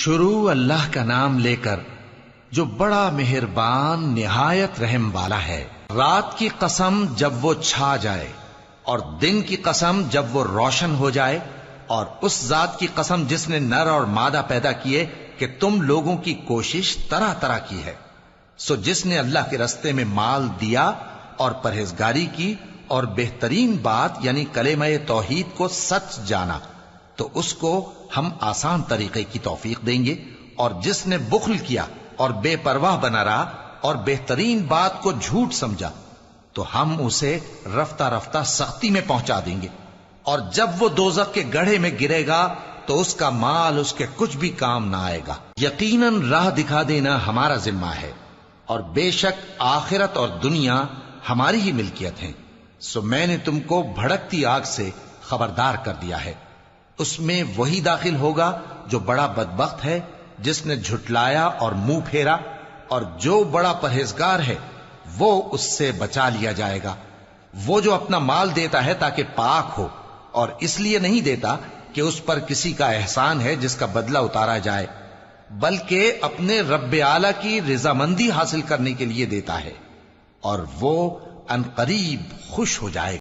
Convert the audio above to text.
شروع اللہ کا نام لے کر جو بڑا مہربان نہایت رحم والا ہے۔ رات کی قسم جب وہ چھا جائے اور دن کی قسم جب وہ روشن ہو جائے، اور اس ذات کی قسم جس نے نر اور مادہ پیدا کیے کہ تم لوگوں کی کوشش طرح طرح کی ہے۔ سو جس نے اللہ کے رستے میں مال دیا اور پرہیزگاری کی اور بہترین بات یعنی کلمہ توحید کو سچ جانا، تو اس کو ہم آسان طریقے کی توفیق دیں گے، اور جس نے بخل کیا اور بے پرواہ بنا رہا اور بہترین بات کو جھوٹ سمجھا، تو ہم اسے رفتہ رفتہ سختی میں پہنچا دیں گے، اور جب وہ دوزخ کے گڑھے میں گرے گا تو اس کا مال اس کے کچھ بھی کام نہ آئے گا۔ یقیناً راہ دکھا دینا ہمارا ذمہ ہے، اور بے شک آخرت اور دنیا ہماری ہی ملکیت ہیں۔ سو میں نے تم کو بھڑکتی آگ سے خبردار کر دیا ہے، اس میں وہی داخل ہوگا جو بڑا بدبخت ہے، جس نے جھٹلایا اور منہ پھیرا، اور جو بڑا پرہیزگار ہے وہ اس سے بچا لیا جائے گا۔ وہ جو اپنا مال دیتا ہے تاکہ پاک ہو، اور اس لیے نہیں دیتا کہ اس پر کسی کا احسان ہے جس کا بدلہ اتارا جائے، بلکہ اپنے رب اعلی کی رضامندی حاصل کرنے کے لیے دیتا ہے، اور وہ عنقریب خوش ہو جائے گا۔